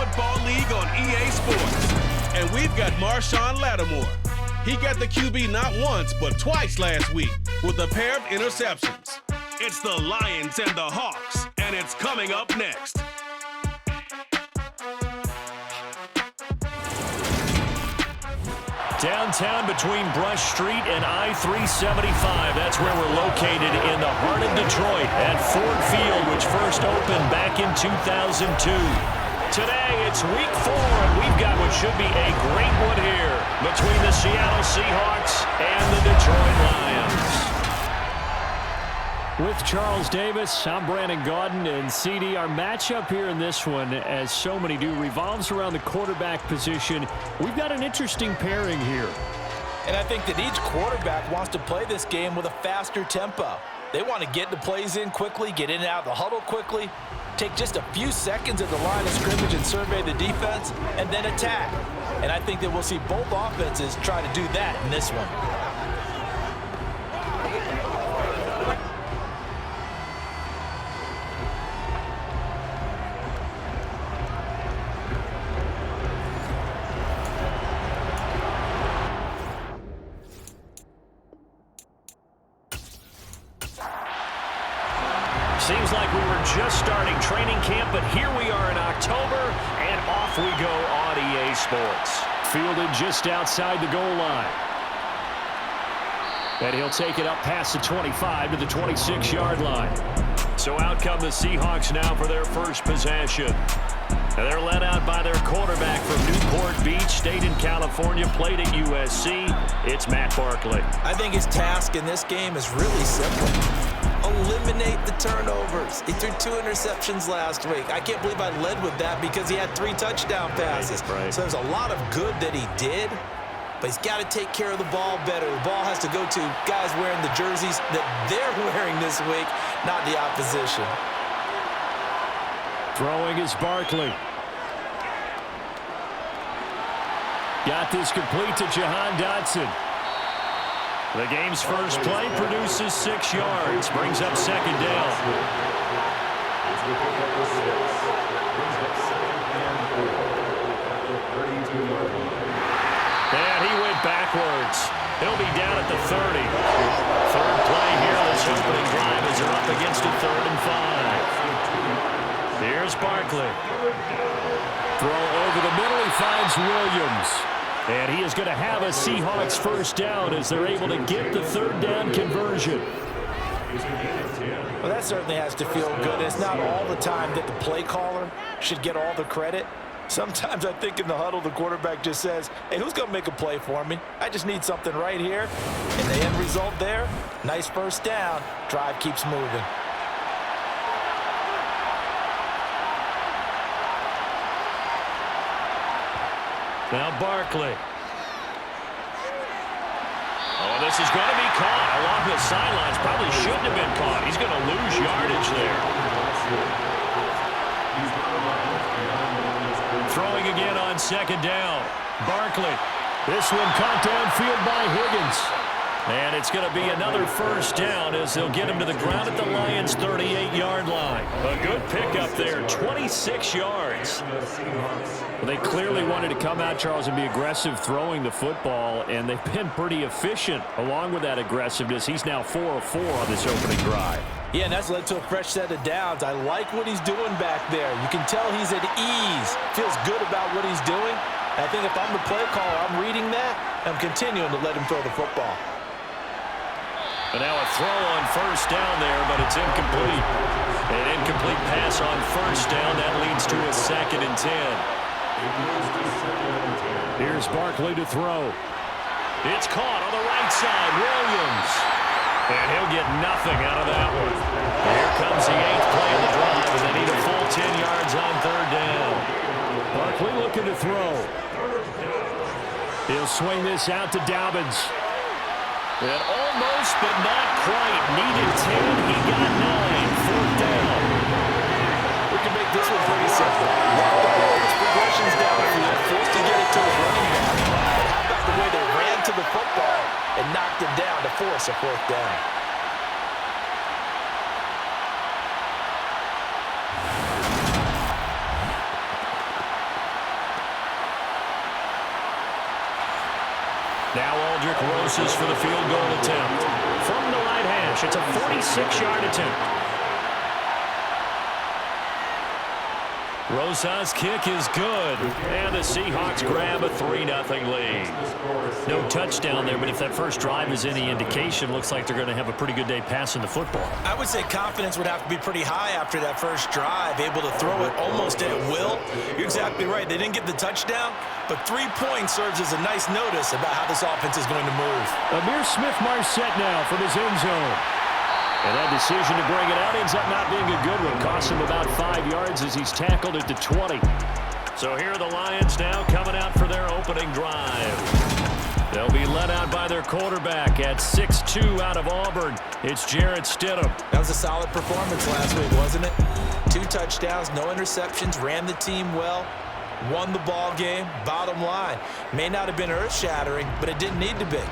Football League on EA Sports. And we've got Marshawn Lattimore. He got the QB not once, but twice last week with a pair of interceptions. It's the Lions and the Hawks, and it's coming up next. Downtown between Brush Street and I-375. That's where we're located in the heart of Detroit at Ford Field, which first opened back in 2002. Today, it's week 4, and we've got what should be a great one here between the Seattle Seahawks and the Detroit Lions. With Charles Davis, I'm Brandon Gaudin, and CD, our matchup here in this one, as so many do, revolves around the quarterback position. We've got an interesting pairing here. And I think that each quarterback wants to play this game with a faster tempo. They want to get the plays in quickly, get in and out of the huddle quickly, take just a few seconds at the line of scrimmage and survey the defense, and then attack. And I think that we'll see both offenses try to do that in this one. Seems like we were just starting training camp, but here we are in October, and off we go on EA Sports. Fielded just outside the goal line. And he'll take it up past the 25 to the 26-yard line. So out come the Seahawks now for their first possession. And they're led out by their quarterback from Newport Beach, State in California, played at USC. It's Matt Barkley. I think his task in this game is really simple. Eliminate the turnovers. He threw 2 interceptions last week. I can't believe I led with that because he had 3 touchdown passes. Right. So there's a lot of good that he did, but he's got to take care of the ball better. The ball has to go to guys wearing the jerseys that they're wearing this week, not the opposition. Throwing is Barkley. Got this complete to Jahan Dotson. The game's first play produces 6 yards, brings up second down. And he went backwards. He'll be down at the 30. Third play here, this opening drive as they're up against a 3rd and 5. Here's Barkley. Throw over the middle, he finds Williams. And he is going to have a Seahawks first down as they're able to get the 3rd down conversion. Well, that certainly has to feel good. It's not all the time that the play caller should get all the credit. Sometimes I think in the huddle, the quarterback just says, hey, who's going to make a play for me? I just need something right here. And the end result there, nice first down. Drive keeps moving. Now Barkley. Oh, this is going to be caught along the sidelines. Probably shouldn't have been caught. He's going to lose yardage there. Throwing again on second down. Barkley. This one caught downfield by Higgins. And it's going to be another first down as they'll get him to the ground at the Lions' 38-yard line. A good pickup there, 26 yards. Well, they clearly wanted to come out, Charles, and be aggressive throwing the football, and they've been pretty efficient along with that aggressiveness. He's now 4 of 4 on this opening drive. Yeah, and that's led to a fresh set of downs. I like what he's doing back there. You can tell he's at ease, feels good about what he's doing. I think if I'm the play caller, I'm reading that, and I'm continuing to let him throw the football. And now a throw on first down there, but it's incomplete. An incomplete pass on first down. That leads to a 2nd and 10. Here's Barkley to throw. It's caught on the right side. Williams. And he'll get nothing out of that one. Here comes the 8th play of the drive, and they need a full 10 yards on 3rd down. Barkley looking to throw. He'll swing this out to Dobbins. And almost, but not quite. Needed 10. He got 9. 4th down. We can make this one pretty simple. Progressions downfield, forced to get it to his running back. How about the way they ran to the football and knocked him down to force a 4th down? Now Aldrich Roses for the field goal attempt. From the right hash, it's a 46-yard attempt. Rosas' kick is good, and the Seahawks grab a 3-0 lead. No touchdown there, but if that first drive is any indication, looks like they're going to have a pretty good day passing the football. I would say confidence would have to be pretty high after that first drive, able to throw it almost at will. You're exactly right. They didn't get the touchdown, but 3 points serves as a nice notice about how this offense is going to move. Amir Smith-Marset now from his end zone. And that decision to bring it out ends up not being a good one. Costs him about 5 yards as he's tackled at the 20. So here are the Lions now coming out for their opening drive. They'll be led out by their quarterback at 6'2" out of Auburn. It's Jarrett Stidham. That was a solid performance last week, wasn't it? 2 touchdowns, no interceptions, ran the team well, won the ball game. Bottom line, may not have been earth-shattering, but it didn't need to be.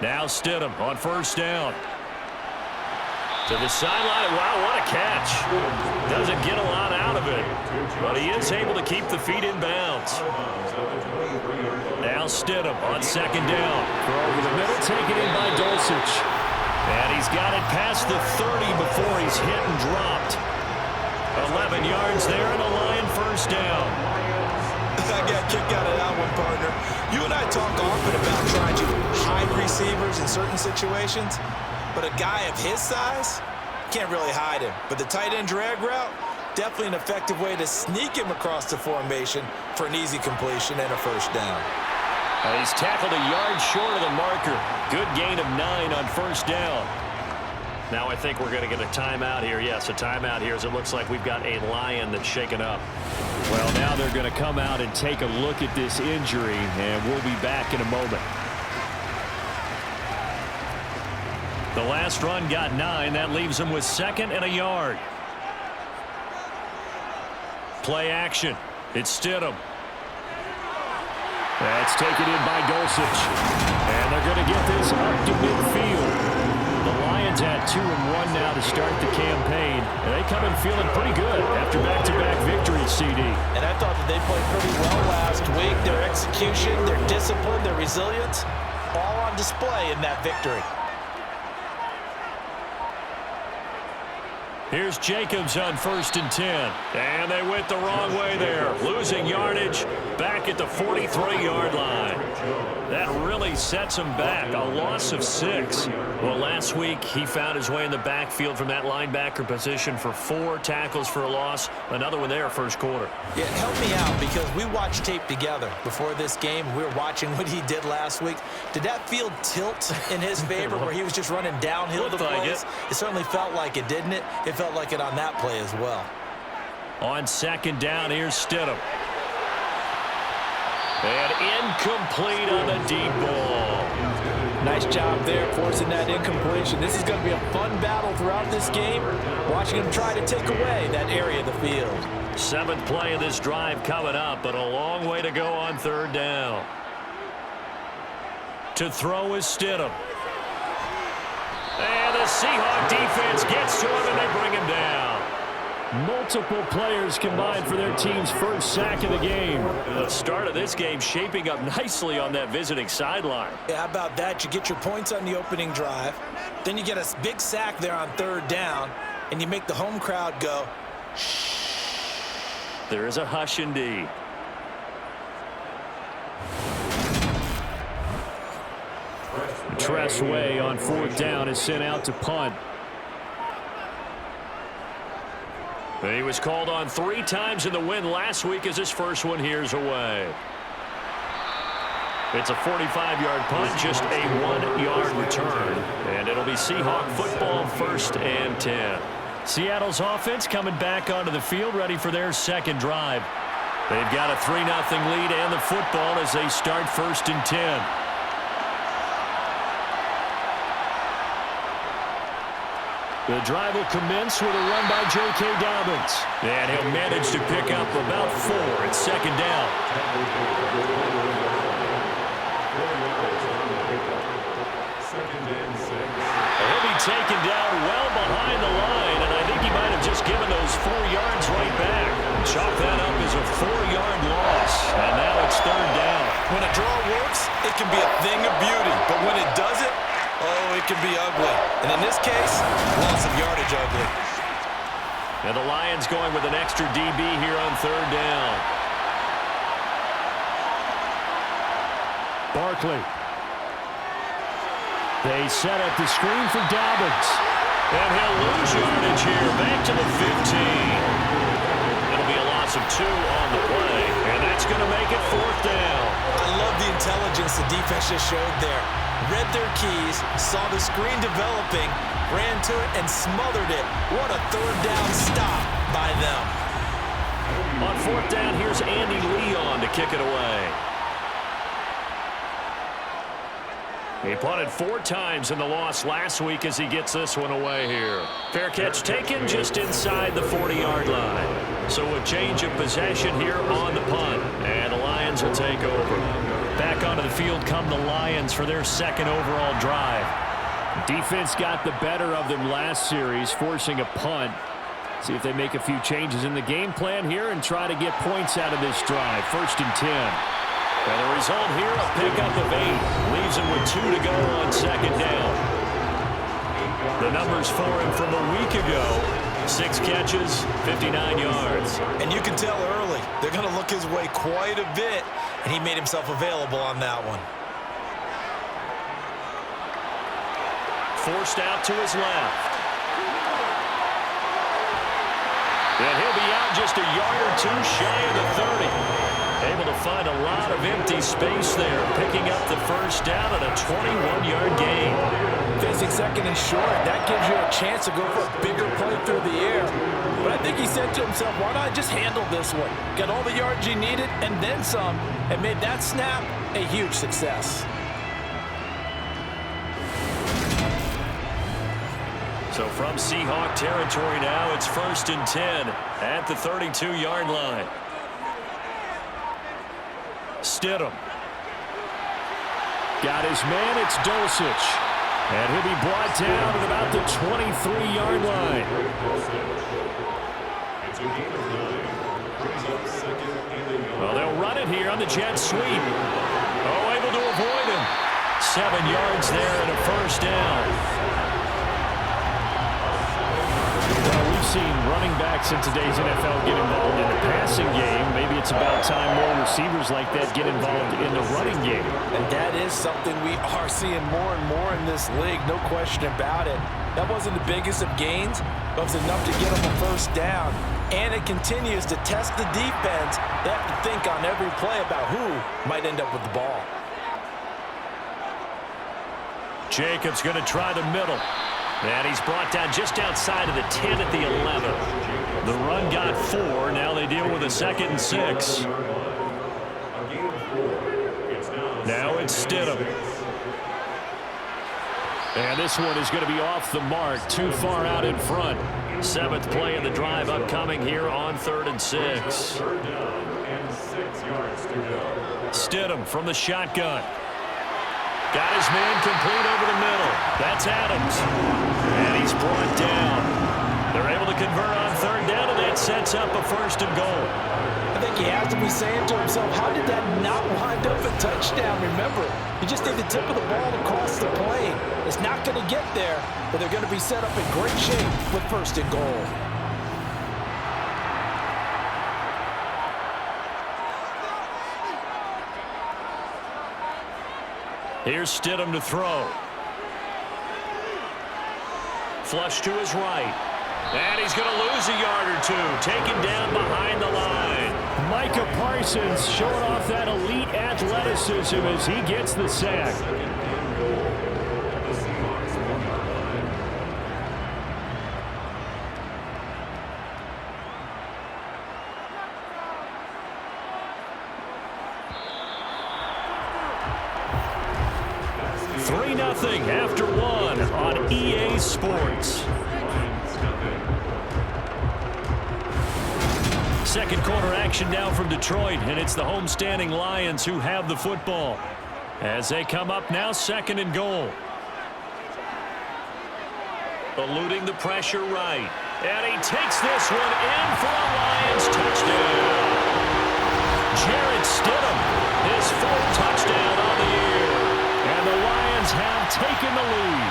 Now Stidham on first down. To the sideline. Wow, what a catch. Doesn't get a lot out of it, but he is able to keep the feet in bounds. Now Stidham on second down. Throw over the middle, taken in by Dulcich. And he's got it past the 30 before he's hit and dropped. 11 yards there and a Lion first down. I got a kick out of that one, partner. You and I talk often about trying to hide receivers in certain situations, but a guy of his size can't really hide him. But the tight end drag route, definitely an effective way to sneak him across the formation for an easy completion and a first down. He's tackled a yard short of the marker. Good gain of 9 on first down. Now I think we're going to get a timeout here. Yes, a timeout here as it looks like we've got a Lion that's shaken up. Well, now they're going to come out and take a look at this injury, and we'll be back in a moment. The last run got 9. That leaves him with 2nd and a yard. Play action. It's Stidham. That's taken in by Dulcich. And they're going to get this up to midfield. The Lions had 2-1 now to start the campaign, and they come in feeling pretty good after back-to-back victories, CD. And I thought that they played pretty well last week. Their execution, their discipline, their resilience, all on display in that victory. Here's Jacobs on 1st and 10. And they went the wrong way there. Losing yardage back at the 43-yard line. That really sets him back. A loss of 6. Well, last week he found his way in the backfield from that linebacker position for 4 tackles for a loss. Another one there first quarter. Yeah, help me out because we watched tape together before this game. We were watching what he did last week. Did that field tilt in his favor where he was just running downhill the plays? It certainly felt like it, didn't it? It felt like it on that play as well. On second down, here's Stidham. And incomplete on the deep ball. Nice job there forcing that incompletion. This is going to be a fun battle throughout this game. Watching him try to take away that area of the field. 7th play of this drive coming up, but a long way to go on 3rd down. To throw is Stidham. And the Seahawks defense gets to him and they bring him down. Multiple players combined for their team's first sack of the game. The start of this game shaping up nicely on that visiting sideline. Yeah, how about that? You get your points on the opening drive. Then you get a big sack there on 3rd down. And you make the home crowd go, shh. There is a hush indeed. Tressway on 4th down is sent out to punt. He was called on 3 times in the win last week as his first one here's away. It's a 45-yard punt, just a 1-yard return. And it'll be Seahawk football 1st and 10. Seattle's offense coming back onto the field, ready for their second drive. They've got a 3-0 lead and the football as they start 1st and 10. The drive will commence with a run by J.K. Dobbins. And he'll manage to pick up about 4 at 2nd down. He'll be taken down well behind the line, and I think he might have just given those 4 yards right back. When a draw works, it can be a thing of beauty. But when it doesn't, oh, it can be ugly. And in this case, loss of yardage ugly. And the Lions going with an extra DB here on third down. Barkley. They set up the screen for Dobbins. And he'll lose yardage here. Back to the 15. It'll be a loss of 2 on the play. And that's going to make it fourth down. I love the intelligence the defense just showed there. Read their keys, saw the screen developing, ran to it, and smothered it. What a third down stop by them. On fourth down, here's Andy Leon to kick it away. He punted 4 times in the loss last week as he gets this one away here. Fair catch taken just inside the 40-yard line. So a change of possession here on the punt. And the Lions will take over. Back onto the field come the Lions for their second overall drive. Defense got the better of them last series, forcing a punt. See if they make a few changes in the game plan here and try to get points out of this drive. 1st and 10. And the result here, a pickup of 8. Leaves him with 2 to go on second down. The numbers for him from a week ago, 6 catches, 59 yards. And you can tell early, they're going to look his way quite a bit, and he made himself available on that one. Forced out to his left. And he'll be out just a yard or 2 shy of the 30. Able to find a lot of empty space there, picking up the first down at a 21-yard gain. Facing second and short, that gives you a chance to go for a bigger play through the air. But I think he said to himself, why not just handle this one? Got all the yards you needed and then some, and made that snap a huge success. So from Seahawk territory now, it's 1st and 10 at the 32-yard line. Stidham. Got his man, it's Dulcich. And he'll be brought down at about the 23-yard line. Well, they'll run it here on the jet sweep. Oh, able to avoid him. 7 yards there and a first down. Seen running backs in today's NFL get involved in the passing game. Maybe it's about time more receivers like that get involved in the running game. And that is something we are seeing more and more in this league, no question about it. That wasn't the biggest of gains, but it was enough to get them a first down. And it continues to test the defense. They have to think on every play about who might end up with the ball. Jacobs going to try the middle. And he's brought down just outside of the 10 at the 11. The run got 4. Now they deal with a 2nd and 6. Now it's Stidham. And this one is going to be off the mark. Too far out in front. 7th play of the drive upcoming here on 3rd and 6. Stidham from the shotgun. Got his man complete over the middle. That's Adams. And he's brought down. They're able to convert on 3rd down, and that sets up a 1st and goal. I think he has to be saying to himself, how did that not wind up a touchdown? Remember, you just need the tip of the ball to cross the plane. It's not going to get there, but they're going to be set up in great shape with 1st and goal. Here's Stidham to throw. Flush to his right. And he's going to lose a yard or 2. Taken down behind the line. Micah Parsons showing off that elite athleticism as he gets the sack. Nothing after 1 on EA Sports. Second quarter action now from Detroit, and it's the homestanding Lions who have the football. As they come up now, 2nd and goal. Eluding the pressure right. And he takes this one in for a Lions touchdown. Jarrett Stidham, his 4th touchdown taken the lead.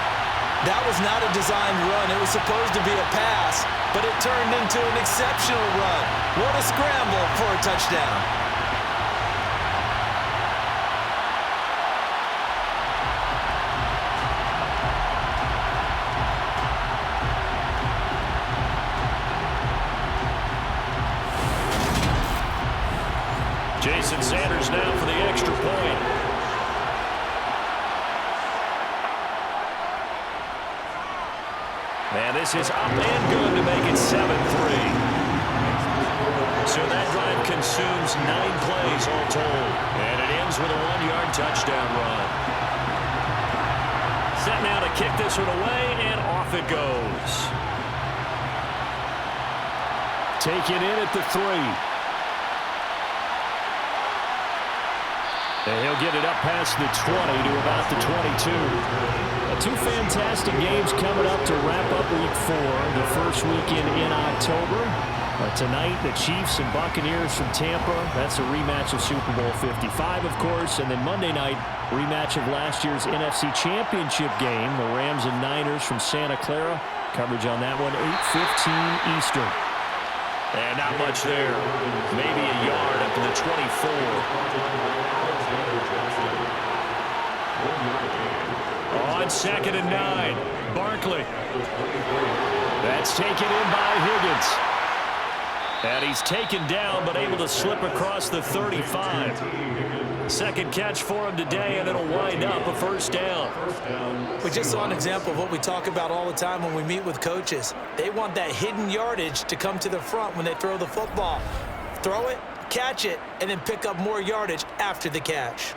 That was not a designed run. It was supposed to be a pass, but it turned into an exceptional run. What a scramble for a touchdown. Jason Sanders now for the extra point. And this is up and good to make it 7-3. So that drive consumes 9 plays all told. And it ends with a 1-yard touchdown run. Set now to kick this one away, and off it goes. Taken in at the 3. And he'll get it up past the 20 to about the 22. 2 fantastic games coming up to wrap up Week 4, the first weekend in October. Tonight, the Chiefs and Buccaneers from Tampa. That's a rematch of Super Bowl 55, of course. And then Monday night, rematch of last year's NFC Championship game, the Rams and Niners from Santa Clara. Coverage on that one, 8:15 Eastern. And not much there. Maybe a yard up to the 24. On 2nd and 9, Barkley. That's taken in by Higgins. And he's taken down, but able to slip across the 35. Second catch for him today, and it'll wind up a first down. We just saw an example of what we talk about all the time when we meet with coaches. They want that hidden yardage to come to the front when they throw the football. Throw it, catch it, and then pick up more yardage after the catch.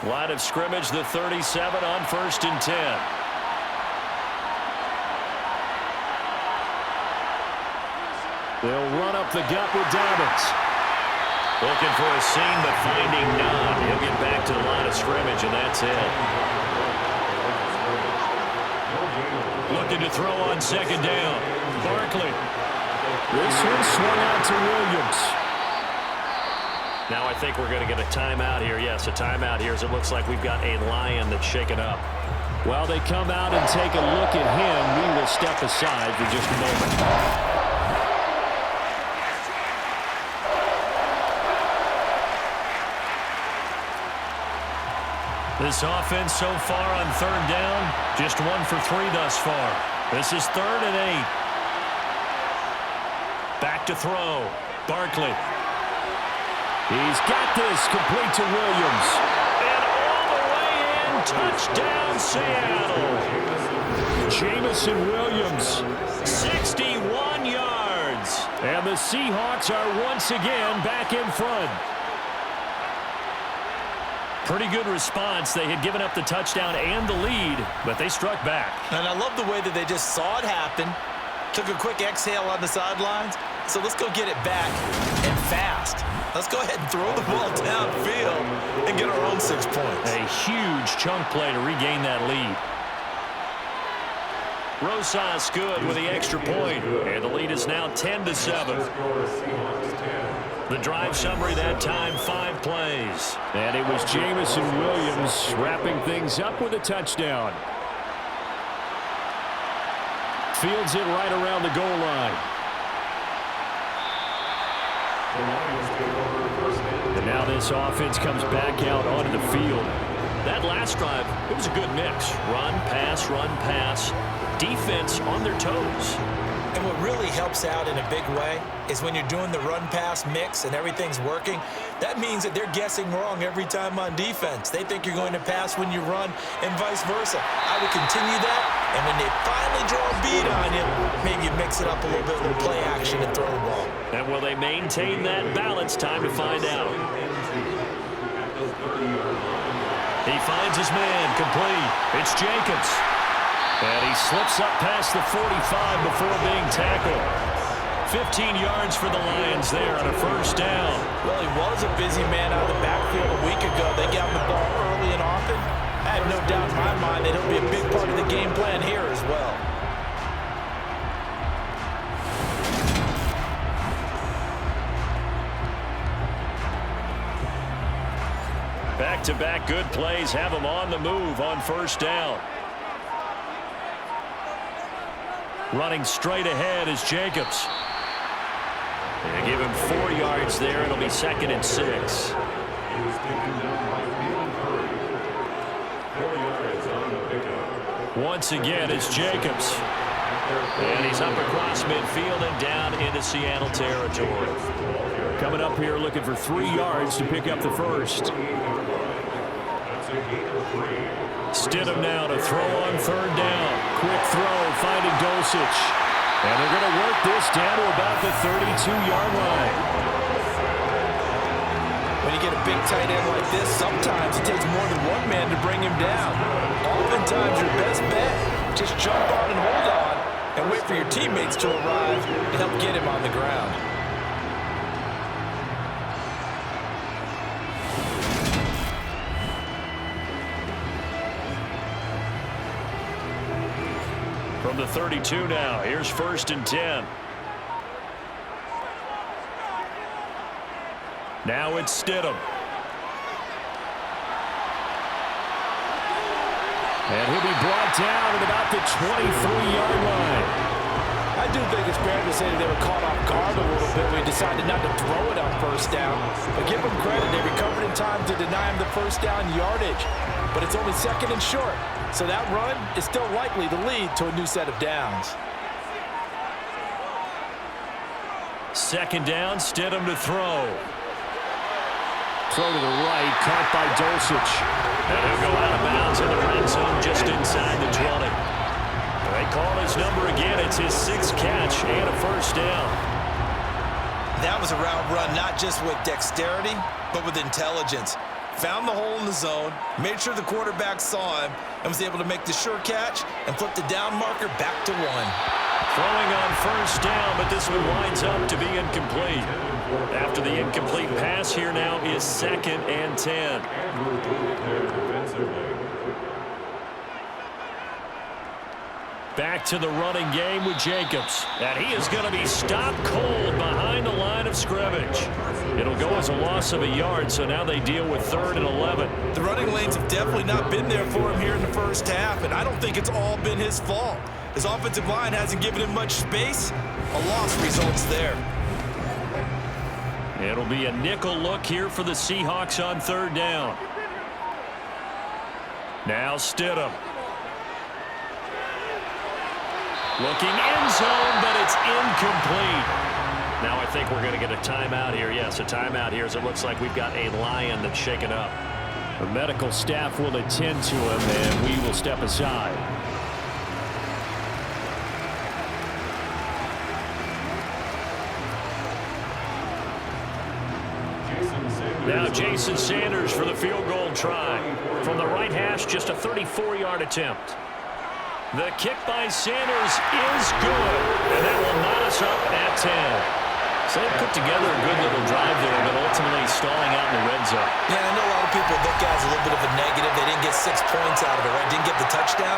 Line of scrimmage, the 37 on 1st and 10. They'll run up the gut with Dobbins. Looking for a seam, but finding none. He'll get back to the line of scrimmage, and that's it. Looking to throw on 2nd down. Barkley. This one swung out to Williams. Now I think we're going to get a timeout here. Yes, a timeout here as it looks like we've got a Lion that's shaken up. While they come out and take a look at him, we will step aside for just a moment. This offense so far on 3rd down, just 1 for 3 thus far. This is 3rd and 8. Back to throw. Barkley. He's got this, complete to Williams. And all the way in, touchdown Seattle. Jamison Williams, 61 yards. And the Seahawks are once again back in front. Pretty good response. They had given up the touchdown and the lead, but they struck back. And I love the way that they just saw it happen, took a quick exhale on the sidelines. So let's go get it back and fast. Let's go ahead and throw the ball downfield and get our own 6 points. A huge chunk play to regain that lead. Rosas good with the extra point, and the lead is now 10-7. The drive summary that time, 5 plays. And it was Jamison Williams wrapping things up with a touchdown. Fields it right around the goal line. And now this offense comes back out onto the field. That last drive, it was a good mix. Run, pass, defense on their toes. And what really helps out in a big way is when you're doing the run-pass mix and everything's working, that means that they're guessing wrong every time on defense. They think you're going to pass when you run and vice versa. I would continue that, and when they finally draw a bead on you, maybe you mix it up a little bit with play action and throw the ball. And will they maintain that balance? Time to find out. He finds his man, complete. It's Jacobs. And he slips up past the 45 before being tackled. 15 yards for the Lions there on a first down. Well, he was a busy man out of the backfield a week ago. They got him the ball early and often. I have no doubt in my mind that he'll be a big part of the game plan here as well. Back-to-back good plays have him on the move on first down. Running straight ahead is Jacobs. They give him 4 yards there. It'll be 2nd and 6. Once again, it's Jacobs. And he's up across midfield and down into Seattle territory. Coming up here looking for 3 yards to pick up the first. Stidham now to throw on 3rd down. Quick throw, finding Dulcich. And they're going to work this down to about the 32-yard line. When you get a big tight end like this, sometimes it takes more than one man to bring him down. Oftentimes, your best bet, just jump on and hold on and wait for your teammates to arrive and help get him on the ground. From the 32 now, here's 1st and 10. Now it's Stidham. And he'll be brought down at about the 23-yard line. I do think it's fair to say that they were caught off guard a little bit when he decided not to throw it on first down. But give them credit, they recovered in time to deny him the first down yardage. But it's only 2nd and short. So that run is still likely to lead to a new set of downs. 2nd down, Stidham to throw. Throw to the right, caught by Dulcich. And he'll go out of bounds in the red zone just inside the 20. They call his number again. It's his 6th catch and a first down. That was a route run not just with dexterity, but with intelligence. Found the hole in the zone, made sure the quarterback saw him, and was able to make the sure catch and flip the down marker back to 1. Throwing on first down, but this one winds up to be incomplete. After the incomplete pass, here now is 2nd and 10. Back to the running game with Jacobs. And he is going to be stopped cold behind the line of scrimmage. It'll go as a loss of a yard, so now they deal with 3rd and 11. The running lanes have definitely not been there for him here in the first half, and I don't think it's all been his fault. His offensive line hasn't given him much space. A loss results there. It'll be a nickel look here for the Seahawks on 3rd down. Now Stidham. Looking end zone, but it's incomplete. Now I think we're going to get a timeout here. Yes, a timeout here as it looks like we've got a Lion that's shaken up. The medical staff will attend to him, and we will step aside. Now Jason Sanders for the field goal try. From the right hash, just a 34-yard attempt. The kick by Sanders is good, and that will knot us up at 10. So they put together a good little drive there, but ultimately stalling out in the red zone. Yeah, I know a lot of people look at it as a little bit of a negative. They didn't get 6 points out of it, right? Didn't get the touchdown.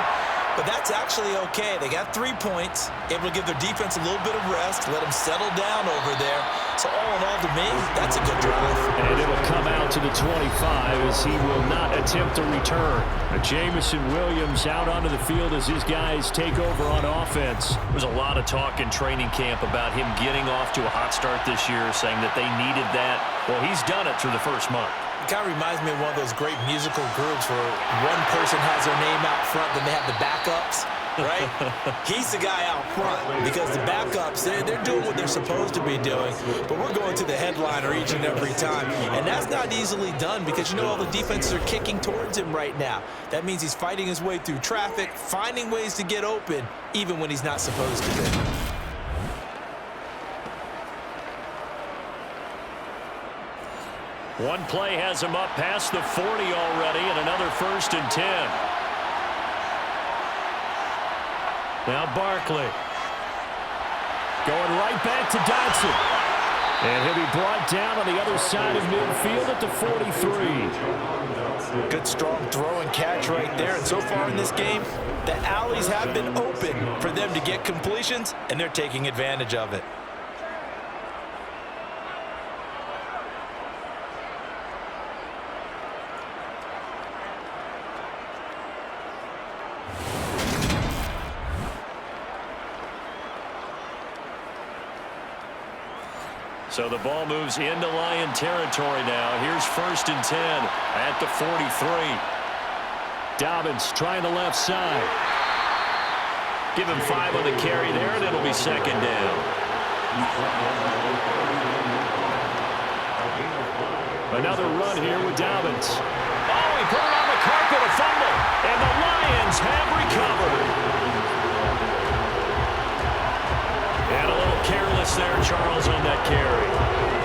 But that's actually okay. They got 3 points, able to give their defense a little bit of rest, let them settle down over there. So all in all, to me, that's a good drive. And it'll come out to the 25 as he will not attempt to return. Jamison Williams out onto the field as his guys take over on offense. There's a lot of talk in training camp about him getting off to a hot start this year, saying that they needed that. Well, he's done it through the first month. It kind of reminds me of one of those great musical groups where one person has their name out front, then they have the backups, right? He's the guy out front because the backups, they're doing what they're supposed to be doing, but we're going to the headliner each and every time. And that's not easily done because, you know, all the defenses are kicking towards him right now. That means he's fighting his way through traffic, finding ways to get open, even when he's not supposed to be. One play has him up past the 40 already, and another 1st and 10. Now Barkley. Going right back to Dodson. And he'll be brought down on the other side of midfield at the 43. Good strong throw and catch right there. And so far in this game, the alleys have been open for them to get completions, and they're taking advantage of it. So the ball moves into Lion territory now. Here's 1st and 10 at the 43. Dobbins trying the left side. Give him 5 on the carry there, and it'll be 2nd down. Another run here with Dobbins. Oh, he put it on the carpet, a fumble, and the Lions have recovered. And a little careless there, Charles, on that carry.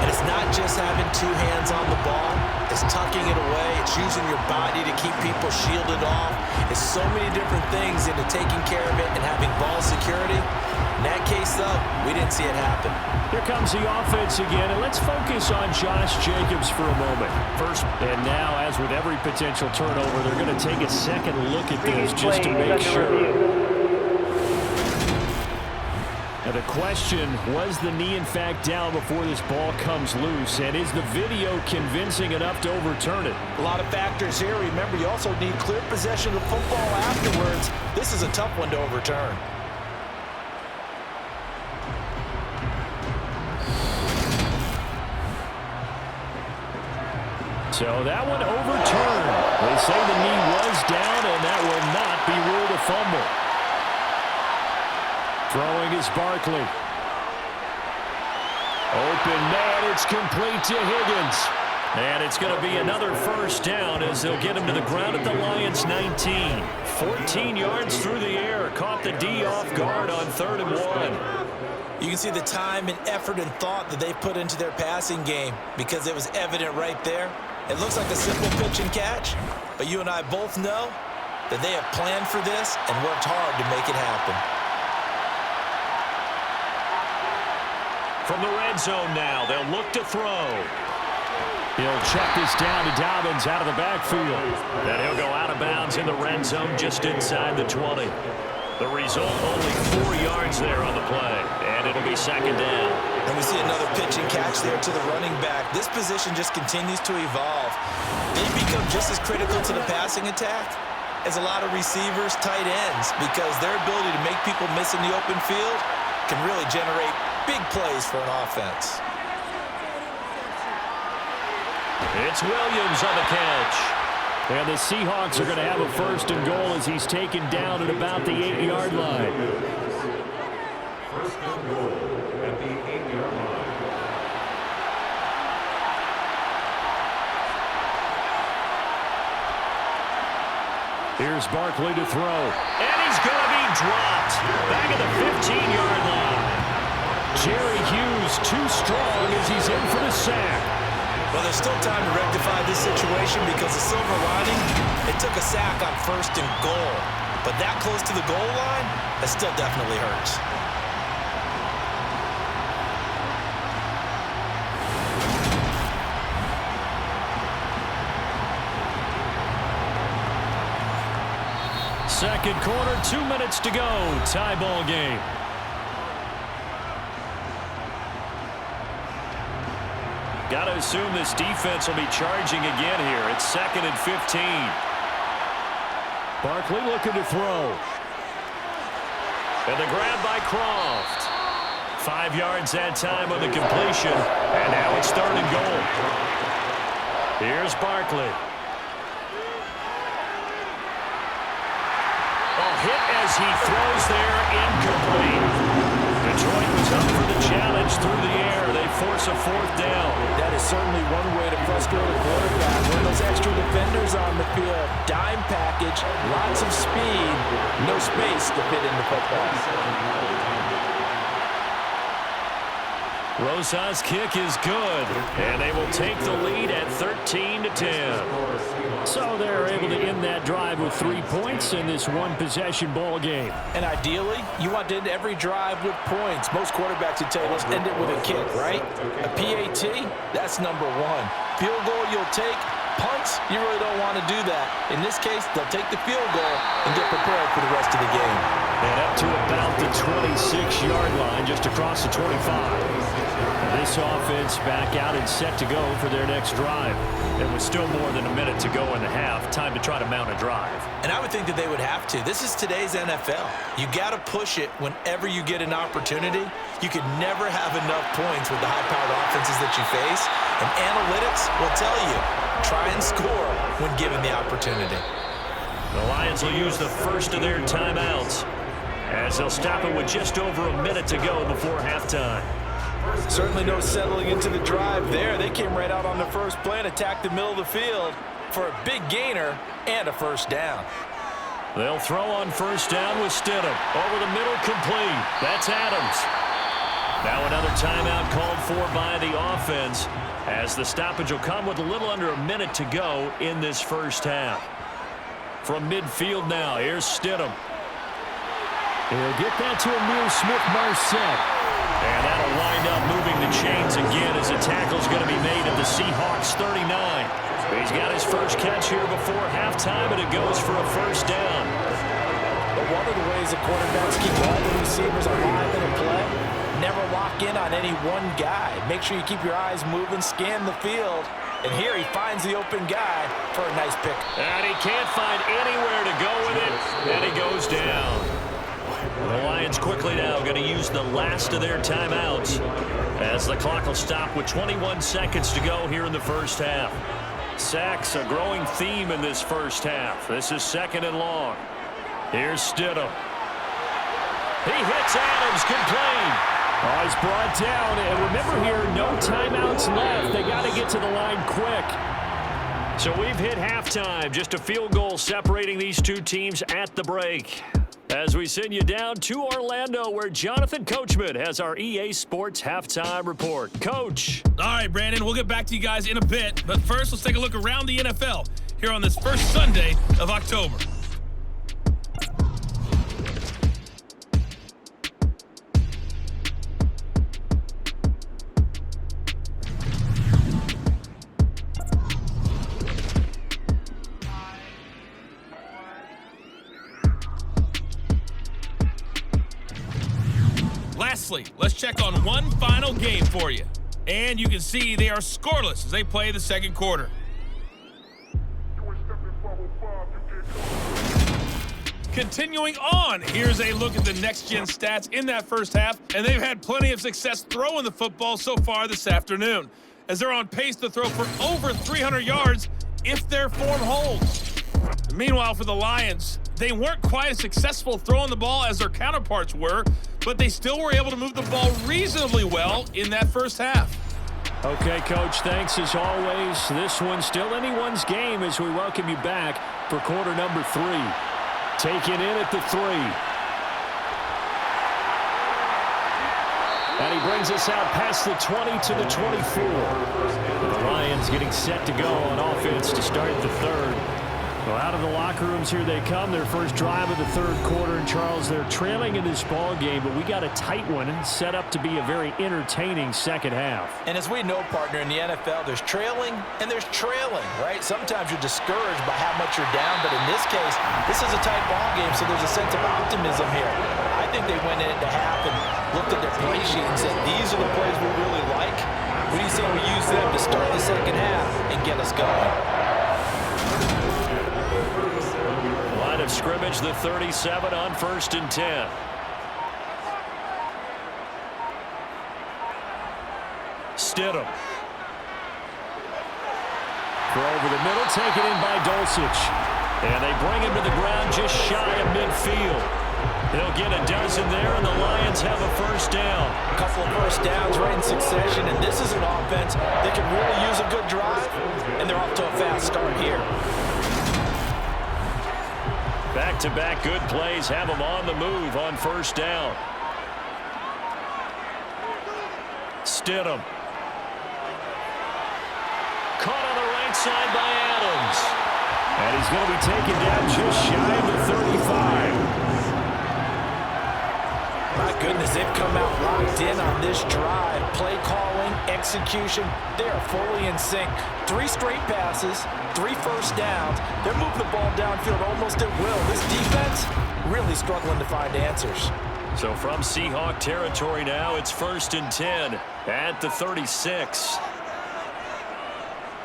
And it's not just having 2 hands on the ball. It's tucking it away. It's using your body to keep people shielded off. It's so many different things into taking care of it and having ball security. In that case, though, we didn't see it happen. Here comes the offense again, and let's focus on Josh Jacobs for a moment. First, and now, as with every potential turnover, they're going to take a second look at this just to make sure. Now the question, was the knee in fact down before this ball comes loose? And is the video convincing enough to overturn it? A lot of factors here. Remember, you also need clear possession of football afterwards. This is a tough one to overturn. So that one overturned. They say the knee was down, and that will not be ruled a fumble. Throwing is Barkley. Open man, it's complete to Higgins. And it's going to be another 1st down as they'll get him to the ground at the Lions 19. 14 yards through the air. Caught the D off guard on 3rd and 1. You can see the time and effort and thought that they put into their passing game because it was evident right there. It looks like a simple pitch and catch, but you and I both know that they have planned for this and worked hard to make it happen. From the red zone now, they'll look to throw. He'll check this down to Dobbins out of the backfield. And he'll go out of bounds in the red zone just inside the 20. The result, only 4 yards there on the play. And it'll be 2nd down. And we see another pitch and catch there to the running back. This position just continues to evolve. They become just as critical to the passing attack as a lot of receivers, tight ends, because their ability to make people miss in the open field can really generate big plays for an offense. It's Williams on the catch. And the Seahawks are going to have a 1st and goal as he's taken down at about the 8-yard line. 1st and goal at the 8-yard line. Here's Barkley to throw. And he's going to be dropped. Back at the 15-yard line. Jerry Hughes too strong as he's in for the sack. Well, there's still time to rectify this situation because the silver lining, it took a sack on 1st and goal. But that close to the goal line, that still definitely hurts. Second quarter, 2 minutes to go. Tie ball game. Got to assume this defense will be charging again here. It's 2nd and 15. Barkley looking to throw. And the grab by Croft. 5 yards that time on the completion. And now it's 3rd and goal. Here's Barkley. Hit as he throws there, incomplete. Detroit was up for the challenge through the air. They force a 4th down. That is certainly one way to frustrate a quarterback. When those extra defenders on the field, dime package, lots of speed, no space to fit in the football. Rosa's kick is good, and they will take the lead at 13-10. So they're able to end that drive with 3 points in this one-possession ball game. And ideally, you want to end every drive with points. Most quarterbacks would tell you, let's end it with a kick, right? A PAT, that's number 1. Field goal you'll take. Punts, you really don't want to do that. In this case, they'll take the field goal and get prepared for the rest of the game. And up to about the 26-yard line, just across the 25. This offense back out and set to go for their next drive. It was still more than a minute to go in the half. Time to try to mount a drive. And I would think that they would have to. This is today's NFL. You got to push it whenever you get an opportunity. You could never have enough points with the high-powered offenses that you face. And analytics will tell you, try and score when given the opportunity. The Lions will use the first of their timeouts as they'll stop it with just over a minute to go before halftime. Certainly no settling into the drive there. They came right out on the first play and attacked the middle of the field for a big gainer and a first down. They'll throw on first down with Stidham. Over the middle, complete. That's Adams. Now another timeout called for by the offense as the stoppage will come with a little under a minute to go in this first half. From midfield now, here's Stidham. He'll get that to Emil Smith-Marset. And that'll wind up moving the chains again as a tackle's going to be made at the Seahawks 39. He's got his first catch here before halftime, and it goes for a first down. But one of the ways the quarterbacks keep all the receivers alive in a play, never lock in on any one guy. Make sure you keep your eyes moving, scan the field. And here he finds the open guy for a nice pick. And he can't find anywhere to go with it, and he goes down. The Lions quickly now going to use the last of their timeouts as the clock will stop with 21 seconds to go here in the first half. Sacks, a growing theme in this first half. This is second and long. Here's Stidham. He hits Adams, complete. Oh, he's brought down, and remember here, no timeouts left. They got to get to the line quick. So we've hit halftime, just a field goal separating these two teams at the break. As we send you down to Orlando, where Jonathan Coachman has our EA Sports Halftime Report. Coach. All right, Brandon, we'll get back to you guys in a bit. But first, let's take a look around the NFL here on this first Sunday of October. Lastly, let's check on one final game for you. And you can see they are scoreless as they play the second quarter. Continuing on, here's a look at the next-gen stats in that first half, and they've had plenty of success throwing the football so far this afternoon, as they're on pace to throw for over 300 yards if their form holds. Meanwhile, for the Lions, they weren't quite as successful throwing the ball as their counterparts were, but they still were able to move the ball reasonably well in that first half. Okay, Coach, thanks as always. This one's still anyone's game as we welcome you back for quarter number 3. Taken in at the 3. And he brings us out past the 20 to the 24. The Lions getting set to go on offense to start the third. Well, out of the locker rooms here they come. Their first drive of the third quarter. And, Charles, they're trailing in this ball game, but we got a tight one set up to be a very entertaining second half. And as we know, partner, in the NFL, there's trailing and there's trailing, right? Sometimes you're discouraged by how much you're down, but in this case, this is a tight ball game, so there's a sense of optimism here. I think they went into half and looked at their play sheet and said, these are the plays we really like. What do you say we use them to start the second half and get us going? Line of scrimmage, the 37 on 1st and 10. Stidham. Throw over the middle, taken in by Dulcich. And they bring him to the ground just shy of midfield. They'll get a dozen there, and the Lions have a first down. A couple of first downs right in succession, and this is an offense that could really use a good drive, and they're off to a fast start here. Back-to-back good plays have them on the move on first down. Stidham. Caught on the right side by Adams. And he's going to be taken down just shy of the 35. My goodness, they've come out locked in on this drive. Play calling, execution, they are fully in sync. 3 straight passes, 3 first downs. They're moving the ball downfield almost at will. This defense really struggling to find answers. So from Seahawk territory now, it's 1st and 10 at the 36.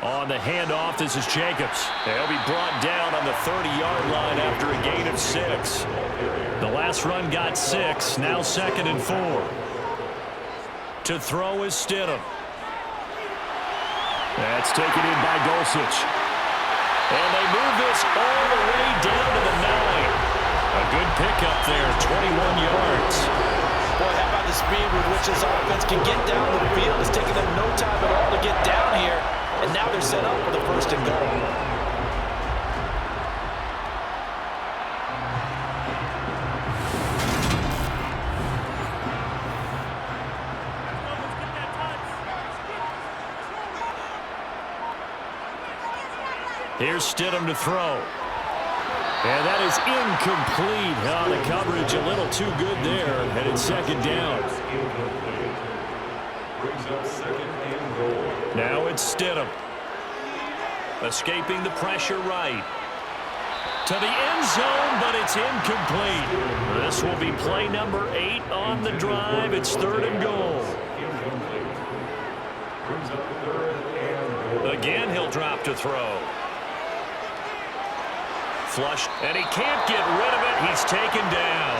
On the handoff, this is Jacobs. He'll be brought down on the 30-yard line after a gain of 6. The last run got 6, now 2nd and 4. To throw is Stidham. That's taken in by Dulcich. And they move this all the way down to the 9. A good pickup there, 21 yards. Boy, how about the speed with which this offense can get down the field? It's taken them no time at all to get down here. And now they're set up for the 1st and goal. Here's Stidham to throw. And that is incomplete. Oh, the coverage a little too good there. And it's 2nd down. Brings up 2nd and goal. Now it's Stidham. Escaping the pressure right. To the end zone, but it's incomplete. This will be play number 8 on the drive. It's 3rd and goal. Brings up 3rd and goal. Again, he'll drop to throw. Flush, and he can't get rid of it. He's taken down.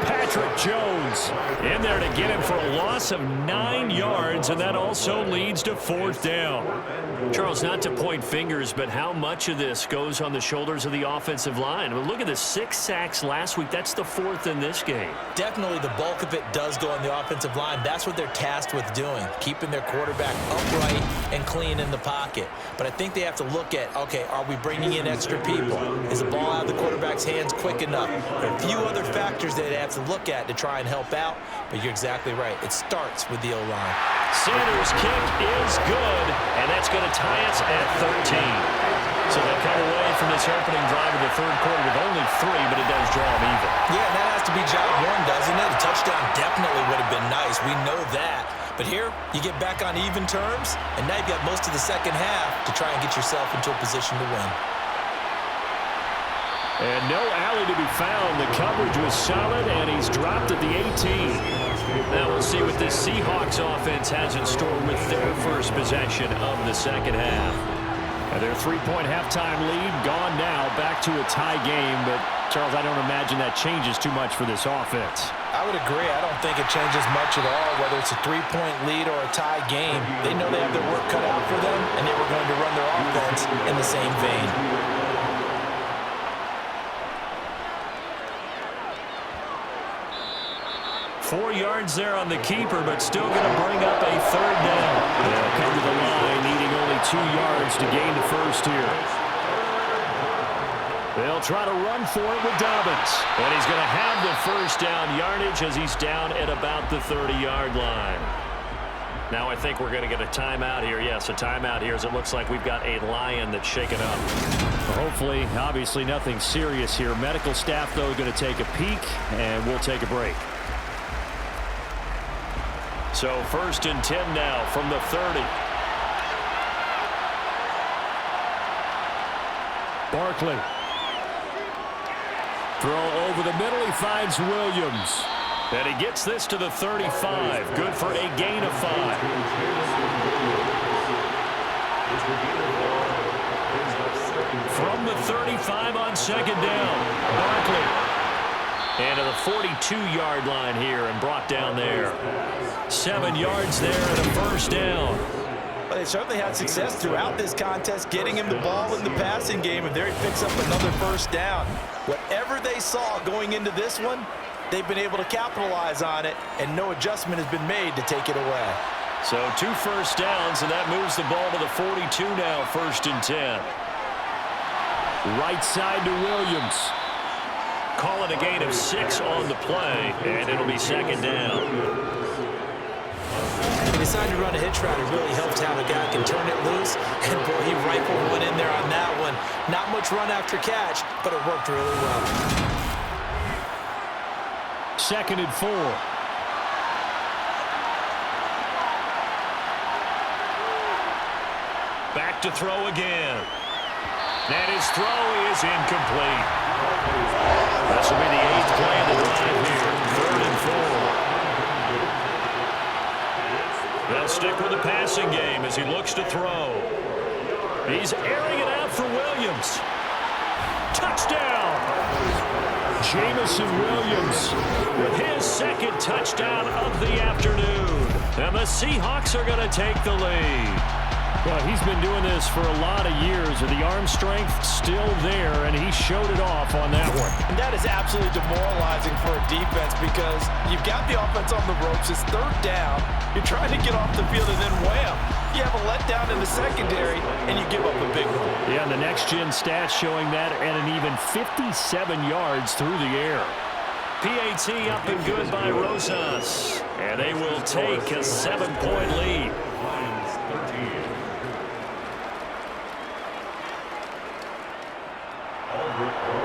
Patrick Jones in there to get him for a loss of 9 yards, and that also leads to 4th down. Charles, not to point fingers, but how much of this goes on the shoulders of the offensive line? I mean, look at the 6 sacks last week. That's the 4th in this game. Definitely the bulk of it does go on the offensive line. That's what they're tasked with doing, keeping their quarterback upright and clean in the pocket. But I think they have to look at, okay, are we bringing in extra people? Is the ball out of the quarterback's hands quick enough? There are a few other factors that they have to look at to try and help out, but you're exactly right. It starts with the O-line. Sanders' kick is good, and that's going to tie us at 13. So they come away from this opening drive of the 3rd quarter with only 3, but it does draw them even. Yeah, and that has to be job 1, doesn't it? A touchdown definitely would have been nice. We know that. But here, you get back on even terms, and now you've got most of the second half to try and get yourself into a position to win. And no alley to be found. The coverage was solid, and he's dropped at the 18. Now we'll see what this Seahawks offense has in store with their first possession of the second half. And their 3-point halftime lead gone now, back to a tie game. But, Charles, I don't imagine that changes too much for this offense. I would agree. I don't think it changes much at all, whether it's a 3-point lead or a tie game. They know they have their work cut out for them, and they were going to run their offense in the same vein. 4 yards there on the keeper, but still going to bring up a 3rd down. They'll come to the line, needing only 2 yards to gain the first here. They'll try to run for it with Dobbins. And he's going to have the first down yardage as he's down at about the 30-yard line. Now I think we're going to get a timeout here. Yes, a timeout here as it looks like we've got a Lion that's shaken up. Hopefully, obviously nothing serious here. Medical staff, though, going to take a peek, and we'll take a break. So 1st and 10 now from the 30. Barkley. Throw over the middle. He finds Williams. And he gets this to the 35. Good for a gain of 5. From the 35 on 2nd down. Barkley. And to the 42-yard line here and brought down there. 7 yards there and a first down. Well, they certainly had success throughout this contest, getting him the ball in the passing game, and there he picks up another first down. Whatever they saw going into this one, they've been able to capitalize on it, and no adjustment has been made to take it away. So 2 first downs, and that moves the ball to the 42 now, 1st and 10. Right side to Williams. Call it a gain of 6 on the play, and it'll be 2nd down. He decided to run a hitch route. It really helps how the guy can turn it loose. And, boy, he rifled one in there on that one. Not much run after catch, but it worked really well. 2nd and 4. Back to throw again. And his throw is incomplete. This will be the 8th play of the drive here. stick with the passing game as he looks to throw. He's airing it out for Williams. Touchdown! Jamison Williams with his second touchdown of the afternoon. And the Seahawks are going to take the lead. Well, he's been doing this for a lot of years. With the arm strength still there, and he showed it off on that one. And that is absolutely demoralizing for a defense because you've got the offense on the ropes. It's third down. You're trying to get off the field, and then wham, you have a letdown in the secondary, and you give up a big one. Yeah, and the next-gen stats showing that at an even 57 yards through the air. PAT up and good by Rosas. And they will take a 7-point lead.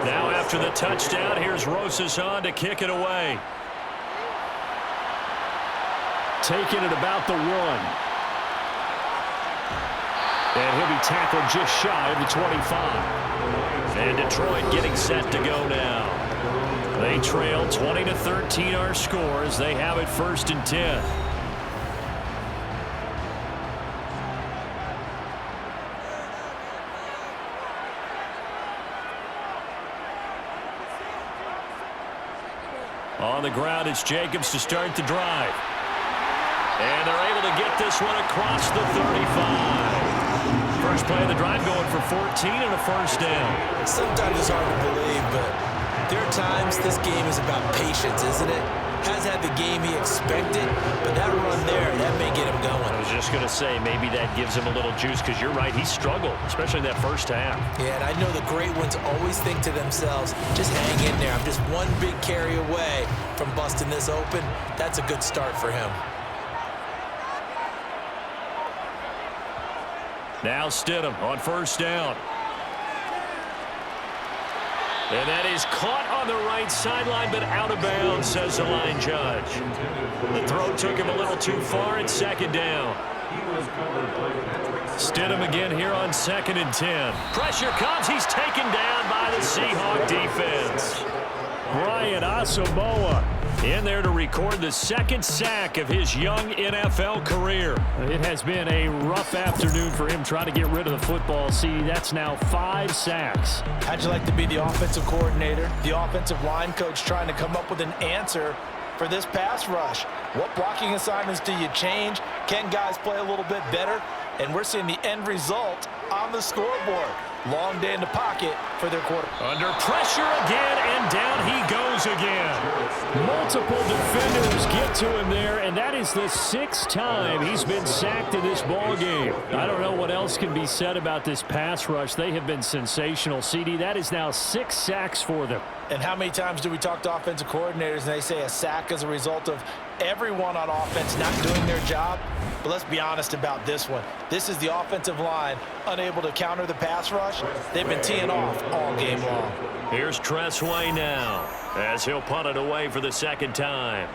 Now after the touchdown, here's Rosas on to kick it away. Taking it about the 1. And he'll be tackled just shy of the 25. And Detroit getting set to go now. They trail 20-13 our scores. They have it 1st and 10. On the ground, it's Jacobs to start the drive. And they're able to get this one across the 35. First play of the drive going for 14 and a first down. Sometimes it's hard to believe, but there are times this game is about patience, isn't it? Has had the game he expected, but that run there, that may get him going. I was just going to say, maybe that gives him a little juice, because you're right, he struggled, especially in that first half. Yeah, and I know the great ones always think to themselves, just hang in there. I'm just one big carry away from busting this open. That's a good start for him. Now Stidham on first down. And that is caught on the right sideline, but out of bounds, says the line judge. The throw took him a little too far. It's 2nd down. Stidham again here on 2nd and 10. Pressure comes. He's taken down by the Seahawk defense. Brian Asamoah in there to record the 2nd sack of his young NFL career. It has been a rough afternoon for him trying to get rid of the football. See, that's now 5 sacks. How'd you like to be the offensive coordinator, the offensive line coach trying to come up with an answer for this pass rush? What blocking assignments do you change? Can guys play a little bit better? And we're seeing the end result on the scoreboard. Long day in the pocket for their quarterback. Under pressure again, and down he goes again. Multiple defenders get to him there, and that is the 6th time he's been sacked in this ball game. I don't know what else can be said about this pass rush. They have been sensational. CD, that is now 6 sacks for them. And how many times do we talk to offensive coordinators and they say a sack is a result of everyone on offense not doing their job? But let's be honest about this one. This is the offensive line unable to counter the pass rush. They've been teeing off all game long. Here's Tressway now as he'll punt it away for the 2nd time.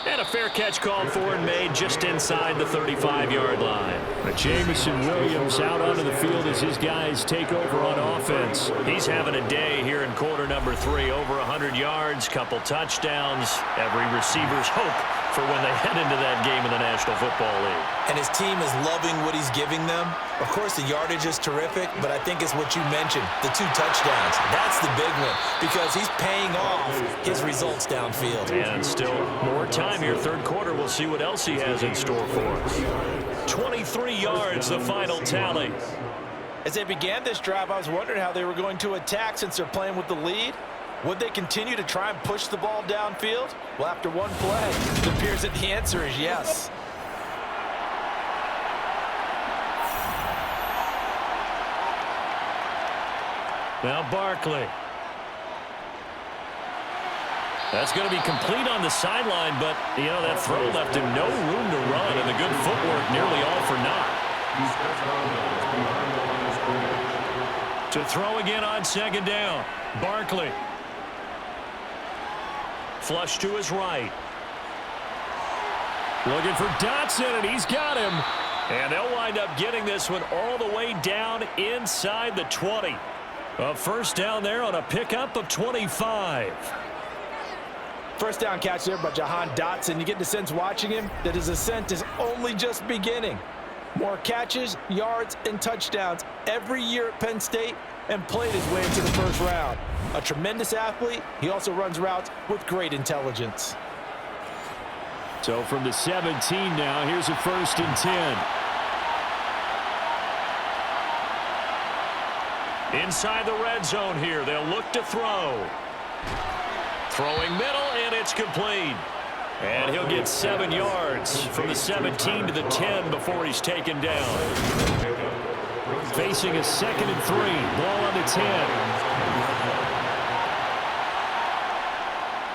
And a fair catch called for and made just inside the 35-yard line. But Jamison Williams out onto the field as his guys take over on offense. He's having a day here in quarter number 3. Over 100 yards, couple touchdowns. Every receiver's hope for when they head into that game in the National Football League. And his team is loving what he's giving them. Of course, the yardage is terrific, but I think it's what you mentioned, the 2 touchdowns. That's the big one because he's paying off his results downfield. And still more time here, 3rd quarter. We'll see what else he has in store for us. 23 yards, the final tally. As they began this drive, I was wondering how they were going to attack since they're playing with the lead. Would they continue to try and push the ball downfield? Well, after one play, it appears that the answer is yes. Now Barkley. That's going to be complete on the sideline, but, you know, that throw left him no room to run, and the good footwork nearly all for naught. To throw again on 2nd down. Barkley. Flush to his right. Looking for Dotson, and he's got him. And they'll wind up getting this one all the way down inside the 20. A first down there on a pickup of 25. First down catch there by Jahan Dotson. You get the sense watching him that his ascent is only just beginning. More catches, yards, and touchdowns every year at Penn State, and played his way into the first round. A tremendous athlete, he also runs routes with great intelligence. So from the 17 now, here's a 1st and 10. Inside the red zone here, they'll look to throw. Throwing middle, and it's complete. And he'll get 7 yards from the 17 to the 10 before he's taken down. Facing a 2nd and 3. Ball on the 10.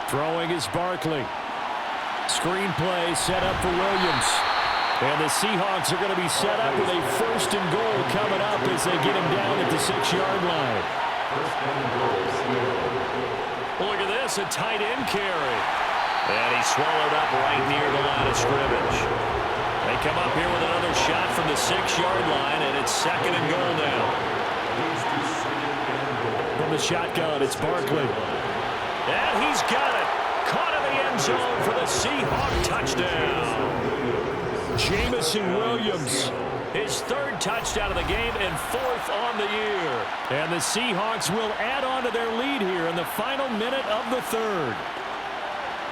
Throwing is Barkley. Screen play set up for Williams. And the Seahawks are going to be set up with a 1st and goal coming up as they get him down at the 6-yard line. Look at this, a tight end carry. And he's swallowed up right near the line of scrimmage. They come up here with another shot from the 6-yard line, and it's 2nd and goal now. From the shotgun, it's Barkley. And he's got it. Caught in the end zone for the Seahawk touchdown. Jamison Williams, his 3rd touchdown of the game and 4th on the year. And the Seahawks will add on to their lead here in the final minute of the 3rd.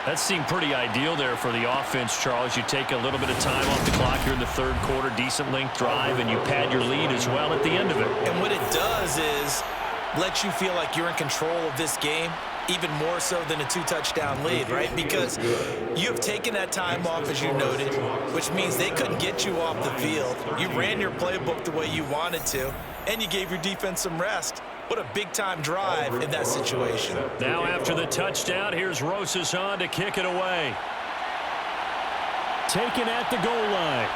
That seemed pretty ideal there for the offense, Charles. You take a little bit of time off the clock here in the 3rd quarter, decent length drive, and you pad your lead as well at the end of it. And what it does is let you feel like you're in control of this game, even more so than a 2-touchdown lead, right? Because you've taken that time off, as you noted, which means they couldn't get you off the field. You ran your playbook the way you wanted to, and you gave your defense some rest. What a big-time drive in that situation. Now after the touchdown, here's Rosas on to kick it away. Taken at the goal line.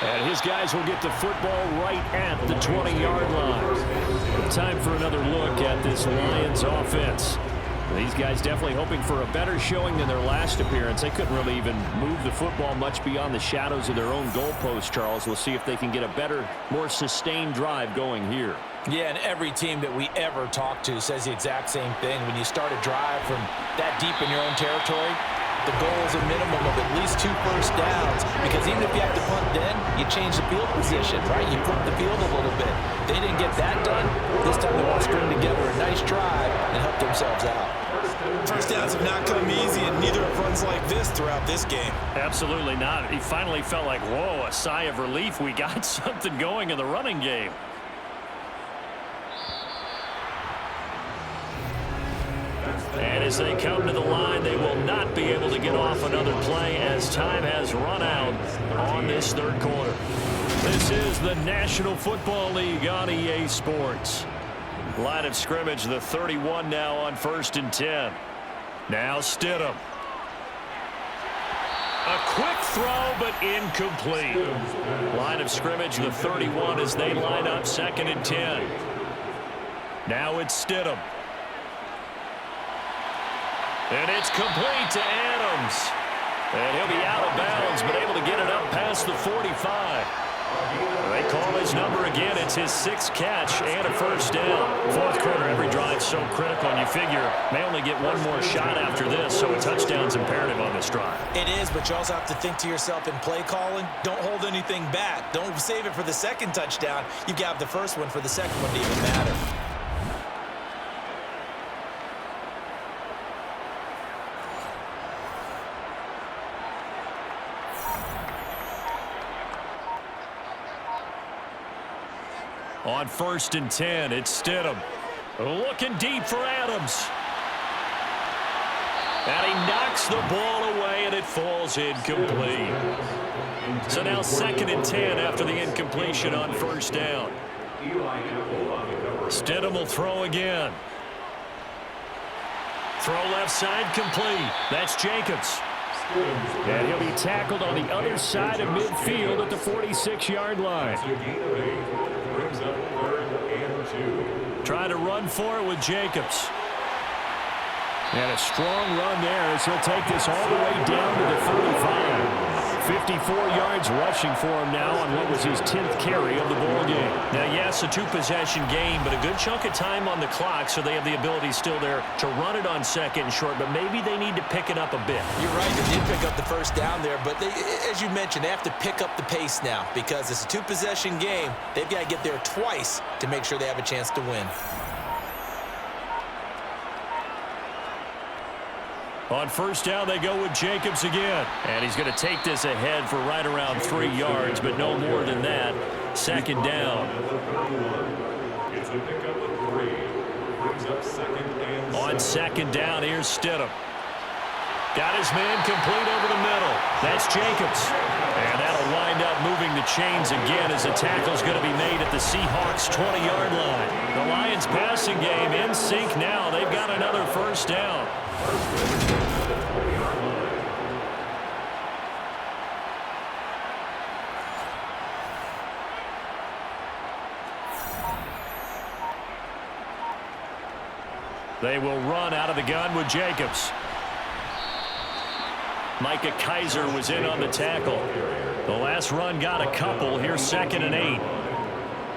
And his guys will get the football right at the 20-yard line. Time for another look at this Lions offense. These guys definitely hoping for a better showing than their last appearance. They couldn't really even move the football much beyond the shadows of their own goalpost, Charles. We'll see if they can get a better, more sustained drive going here. Yeah, and every team that we ever talk to says the exact same thing. When you start a drive from that deep in your own territory, the goal is a minimum of at least 2 first downs, because even if you have to punt then, you change the field position, right? You flip the field a little bit. They didn't get that done. This time they want to string together a nice drive and help themselves out. First downs have not come easy, and neither have runs like this throughout this game. Absolutely not. He finally felt like, whoa, a sigh of relief. We got something going in the running game. And as they come to the line, they will not be able to get off another play as time has run out on this 3rd quarter. This is the National Football League on EA Sports. Line of scrimmage, the 31 now on 1st and 10. Now Stidham. A quick throw, but incomplete. Line of scrimmage, the 31 as they line up 2nd and 10. Now it's Stidham. And it's complete to Adams. And he'll be out of bounds, but able to get it up past the 45. They call his number again. It's his 6th catch and a 1st down. 4th quarter, every drive so critical, and you figure may only get one more shot after this, so a touchdown's imperative on this drive. It is, but you also have to think to yourself in play calling, don't hold anything back. Don't save it for the 2nd touchdown. You've got the 1st one for the 2nd one to even matter. On 1st and 10, it's Stidham. Looking deep for Adams. And he knocks the ball away, and it falls incomplete. So now 2nd and 10 after the incompletion on 1st down. Stidham will throw again. Throw left side complete. That's Jacobs. And he'll be tackled on the other side of midfield at the 46-yard line. Try to run for it with Jacobs. And a strong run there as he'll take this all the way down to the 35. 54 yards rushing for him now on what was his 10th carry of the ball game. Now, yes, a two-possession game, but a good chunk of time on the clock, so they have the ability still there to run it on second and short, but maybe they need to pick it up a bit. You're right, they did pick up the first down there, but they, as you mentioned, they have to pick up the pace now because it's a two-possession game. They've got to get there twice to make sure they have a chance to win. On first down, they go with Jacobs again. And he's going to take this ahead for right around 3 yards, but no more than that. Second down. It's a pickup of 3. Brings up second and 7. On second down, here's Stidham. Got his man complete over the middle. That's Jacobs. And that'll wind up moving the chains again as the tackle's going to be made at the Seahawks' 20-yard line. The Lions passing game in sync now. They've got another first down. They will run out of the gun with Jacobs. Micah Kaiser was in on the tackle. The last run got a couple. Here's 2nd and 8.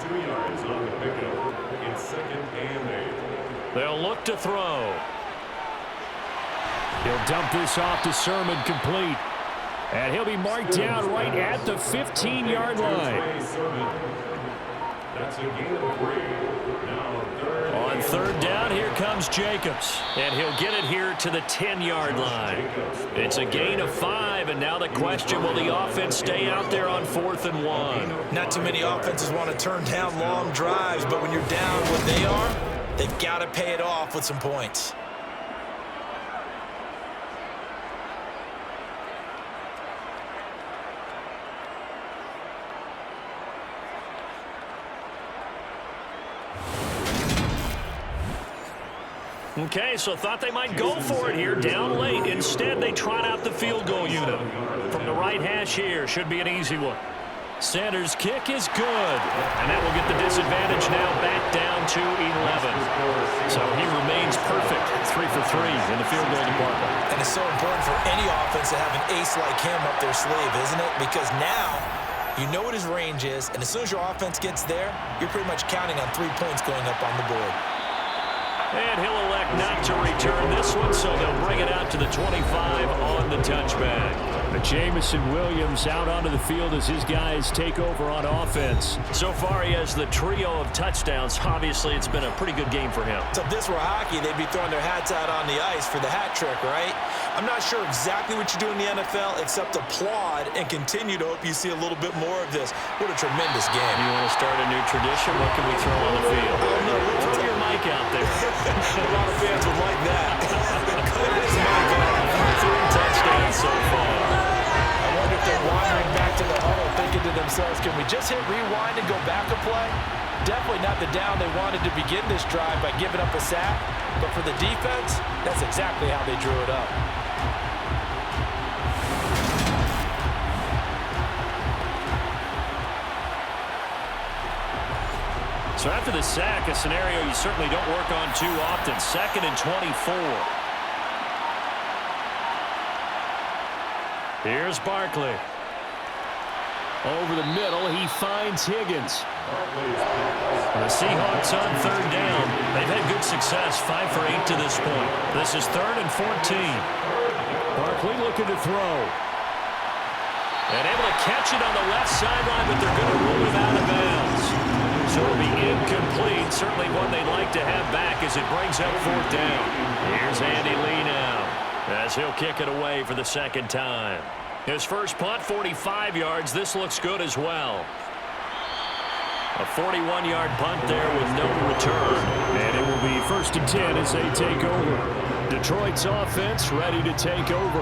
2 yards on the pickup. It's 2nd and 8. They'll look to throw. He'll dump this off to Sermon, complete. And he'll be marked down right at the 15-yard line. That's a gain of 3. Now third. On third down, here comes Jacobs. And he'll get it here to the 10-yard line. It's a gain of 5, and now the question, will the offense stay out there on 4th and 1? Not too many offenses want to turn down long drives, but when you're down what they are, they've got to pay it off with some points. Okay, so thought they might go for it here, down late. Instead, they trot out the field goal unit. From the right hash here, should be an easy one. Sanders' kick is good. And that will get the disadvantage now back down to 11. So he remains perfect, 3 for 3 in the field goal department. And it's so important for any offense to have an ace like him up their sleeve, isn't it? Because now you know what his range is, and as soon as your offense gets there, you're pretty much counting on 3 points going up on the board. And he'll elect not to return this one, so they'll bring it out to the 25 on the touchback. But Jamison Williams out onto the field as his guys take over on offense. So far, he has the trio of touchdowns. Obviously, it's been a pretty good game for him. So if this were hockey, they'd be throwing their hats out on the ice for the hat trick, right? I'm not sure exactly what you do in the NFL, except applaud and continue to hope you see a little bit more of this. What a tremendous game. You want to start a new tradition? What can we throw on the field? Throw your mic out there. A lot of fans would like that. Clear his mic off. 3 touchdowns so far. I wonder if they're wandering back to the huddle thinking to themselves, can we just hit rewind and go back a play? Definitely not the down they wanted to begin this drive by giving up a sack. But for the defense, that's exactly how they drew it up. So after the sack, a scenario you certainly don't work on too often. 2nd and 24. Here's Barkley. Over the middle, he finds Higgins. The Seahawks on third down. They've had good success, 5 for 8 to this point. This is 3rd and 14. Barkley looking to throw. And able to catch it on the left sideline, but they're going to rule it out of bounds. So it'll be incomplete. Certainly one they'd like to have back as it brings up 4th down. Here's Andy Lee now as he'll kick it away for the 2nd time. His first punt, 45 yards. This looks good as well. A 41-yard punt there with no return. And it will be 1st and 10 as they take over. Detroit's offense ready to take over.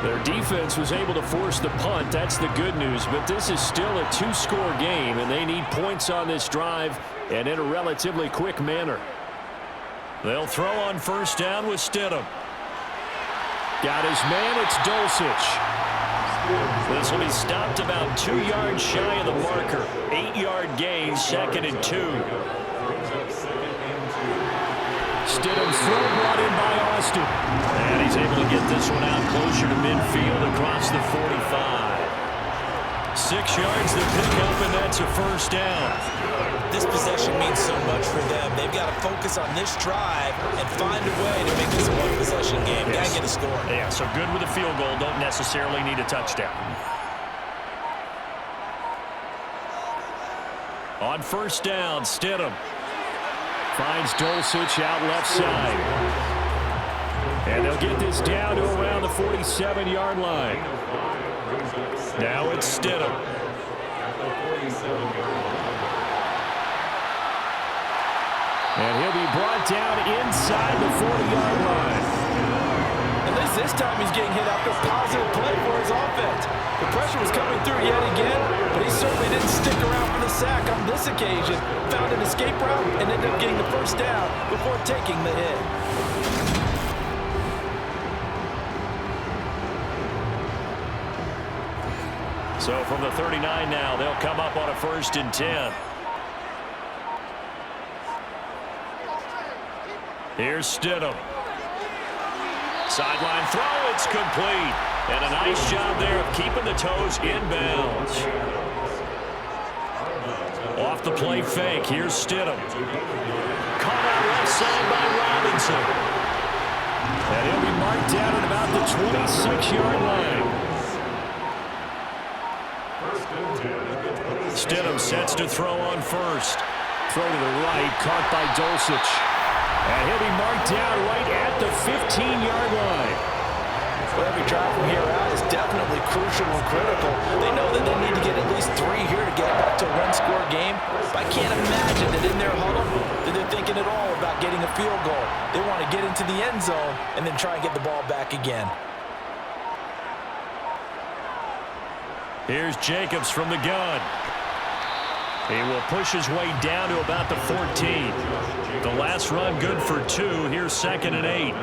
Their defense was able to force the punt. That's the good news. But this is still a 2-score game, and they need points on this drive and in a relatively quick manner. They'll throw on first down with Stidham. Got his man. It's Dulcich. This will be stopped about 2 yards shy of the marker. 8-yard gain, 2nd and 2. Stidham's throw brought in by Austin. And he's able to get this one out closer to midfield across the 45. 6 yards to pick up, and that's a first down. This possession means so much for them. They've got to focus on this drive and find a way to make this a one-possession game. Got to get a score. Yeah, so good with a field goal. Don't necessarily need a touchdown. On first down, Stidham finds Dulcich out left side. And they'll get this down to around the 47-yard line. Now it's Stidham. And he'll be brought down inside the 40-yard line. At least this time he's getting hit after a positive play for his offense. The pressure was coming through yet again, but he certainly didn't stick around for the sack on this occasion. Found an escape route and ended up getting the first down before taking the hit. So from the 39 now, they'll come up on a 1st and 10. Here's Stidham. Sideline throw, it's complete. And a nice job there of keeping the toes in bounds. Off the play fake, here's Stidham. Caught out left side by Robinson. And he'll be marked down at about the 26-yard line. Stidham sets to throw on first. Throw to the right, caught by Dulcich. And he'll be marked down right at the 15-yard line. Well, every drive from here out is definitely crucial and critical. They know that they need to get at least 3 here to get back to a one-score game. But I can't imagine that in their huddle that they're thinking at all about getting a field goal. They want to get into the end zone and then try and get the ball back again. Here's Jacobs from the gun. He will push his way down to about the 14. The last run good for 2. Here's 2nd and 8.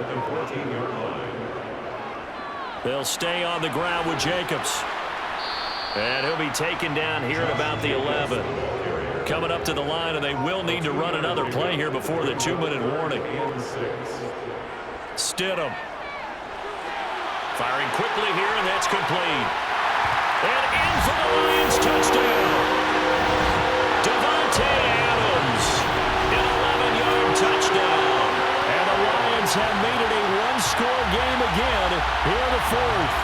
They'll stay on the ground with Jacobs. And he'll be taken down here at about the 11. Coming up to the line, and they will need to run another play here before the 2-minute warning. Stidham. Firing quickly here, and that's complete. And in for the Lions touchdown. Adams, an 11-yard touchdown. And the Lions have made it a one-score game again here in the 4th.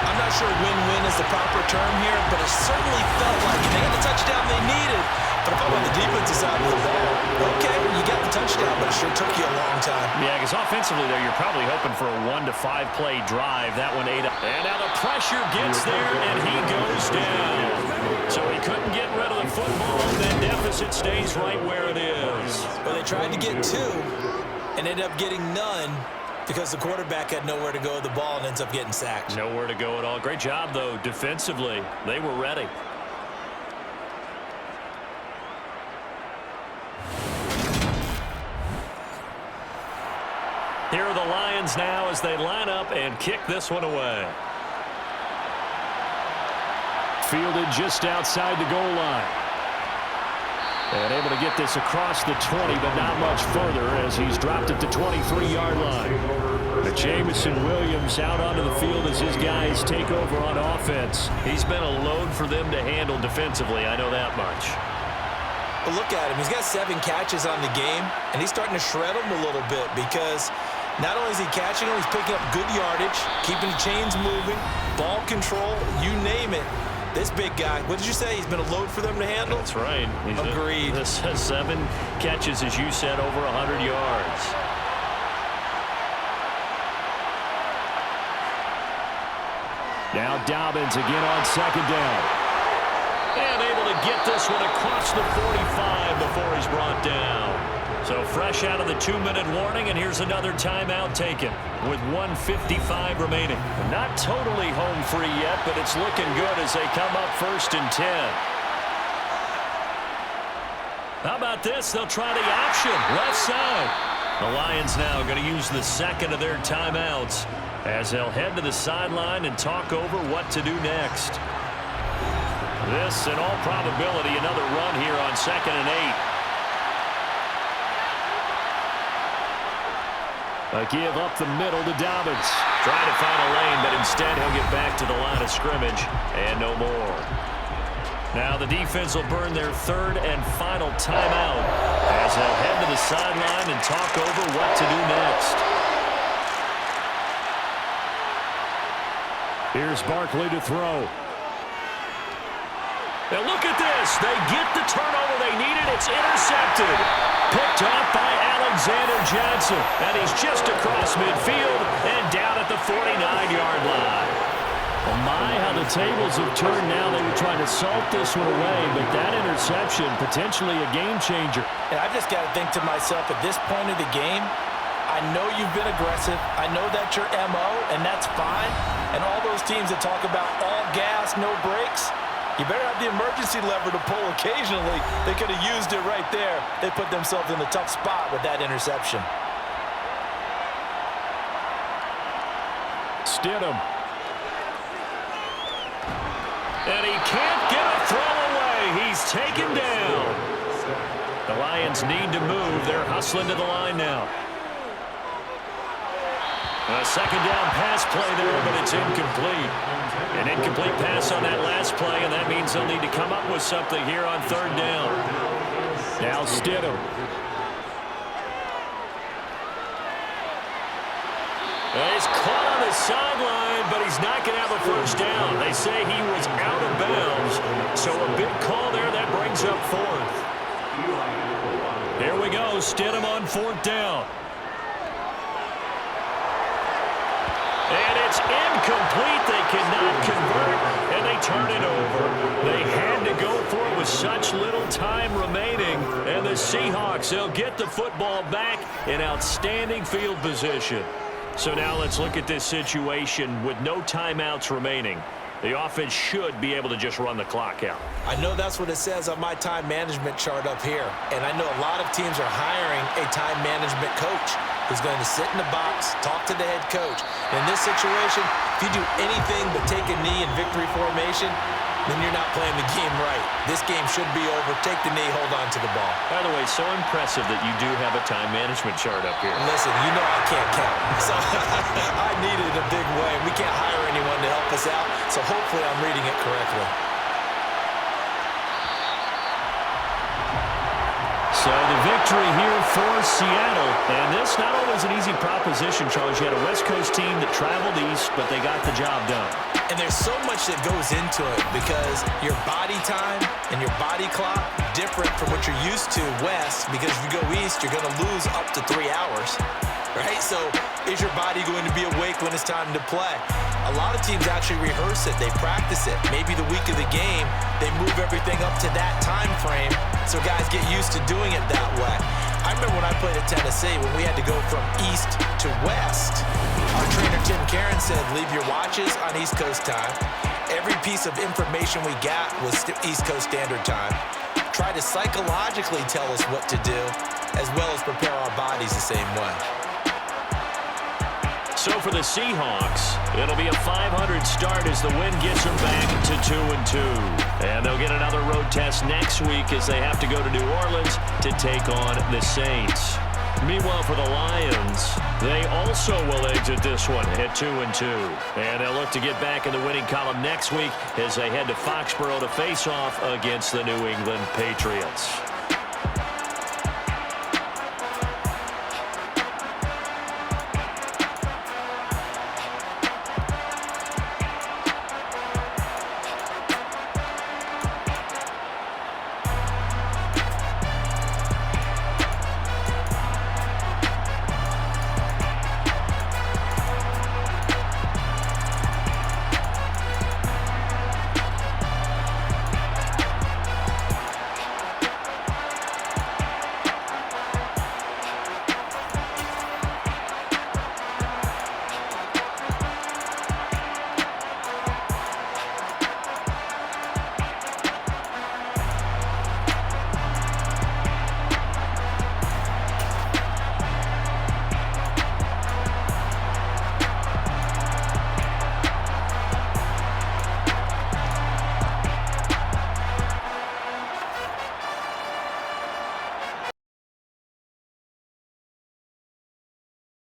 I'm not sure win-win is the proper term here, but it certainly felt like they had the touchdown they needed. But if I'm on the defensive side of the ball, okay, you got the touchdown, but it sure took you a long time. Yeah, because offensively, though, you're probably hoping for a 1 to 5 play drive. That one ate up. And now the pressure gets there, and he goes down. So he couldn't get rid of the football, and that deficit stays right where it is. Well, they tried to get 2 and ended up getting none because the quarterback had nowhere to go with the ball and ends up getting sacked. Nowhere to go at all. Great job, though, defensively. They were ready. Here are the Lions now as they line up and kick this one away. Fielded just outside the goal line. And able to get this across the 20, but not much further as he's dropped at the 23-yard line. Jamison Williams out onto the field as his guys take over on offense. He's been a load for them to handle defensively, I know that much. But look at him. He's got 7 catches on the game, and he's starting to shred them a little bit because not only is he catching them, he's picking up good yardage, keeping the chains moving, ball control, you name it. This big guy, what did you say? He's been a load for them to handle? That's right. Agreed. This has 7 catches, as you said, over 100 yards. Now Dobbins again on 2nd down. And able to get this one across the 45 before he's brought down. So fresh out of the 2-minute warning, and here's another timeout taken with 1:55 remaining. Not totally home free yet, but it's looking good as they come up 1st and 10. How about this? They'll try the option left side. The Lions now going to use the 2nd of their timeouts as they'll head to the sideline and talk over what to do next. This, in all probability, another run here on 2nd and 8. A give up the middle to Dobbins. Trying to find a lane, but instead he'll get back to the line of scrimmage and no more. Now the defense will burn their third and final timeout as they'll head to the sideline and talk over what to do next. Here's Barkley to throw. Now look at this. They get the turnover they needed. It's intercepted. Picked off by Alexander Johnson. And he's just across midfield and down at the 49-yard line. Well, my, how the tables have turned now. They were trying to salt this one away, but that interception, potentially a game changer. And I just got to think to myself, at this point of the game, I know you've been aggressive. I know that's your MO, and that's fine. And all those teams that talk about all gas, no brakes, you better have the emergency lever to pull occasionally. They could have used it right there. They put themselves in a tough spot with that interception. Stidham. And he can't get a throw away. He's taken down. The Lions need to move. They're hustling to the line now. A second down pass play there, but it's incomplete. An incomplete pass on that last play, and that means they'll need to come up with something here on third down. Now Stidham. He's caught on the sideline, but he's not going to have a first down. They say he was out of bounds, so a big call there. That brings up fourth. Here we go, Stidham on fourth down. And it's incomplete. They cannot convert, and they turn it over. They had to go for it with such little time remaining, and the Seahawks, they'll get the football back in outstanding field position. So now let's look at this situation with no timeouts remaining. The offense should be able to just run the clock out. I know that's what it says on my time management chart up here. And I know a lot of teams are hiring a time management coach who's going to sit in the box, talk to the head coach. In this situation, if you do anything but take a knee in victory formation, then you're not playing the game right. This game should be over. Take the knee, hold on to the ball. By the way, so impressive that you do have a time management chart up here. Listen, you know I can't count. So I need it a big way. We can't hire anyone to help us out, so hopefully I'm reading it correctly. So the victory here for Seattle. And this not always an easy proposition, Charles. You had a West Coast team that traveled east, but they got the job done. And there's so much that goes into it because your body time and your body clock different from what you're used to west, because if you go east, you're going to lose up to 3 hours, right? So is your body going to be awake when it's time to play? A lot of teams actually rehearse it. They practice it. Maybe the week of the game, they move everything up to that time frame so guys get used to doing it that way. I remember when I played at Tennessee, when we had to go from east to west, our trainer Tim Karen said, leave your watches on East Coast time. Every piece of information we got was East Coast Standard Time. Try to psychologically tell us what to do, as well as prepare our bodies the same way. So for the Seahawks, it'll be a 500 start as the win gets them back to 2-2. And they'll get another road test next week as they have to go to New Orleans to take on the Saints. Meanwhile, for the Lions, they also will exit this one at 2-2. And they'll look to get back in the winning column next week as they head to Foxborough to face off against the New England Patriots.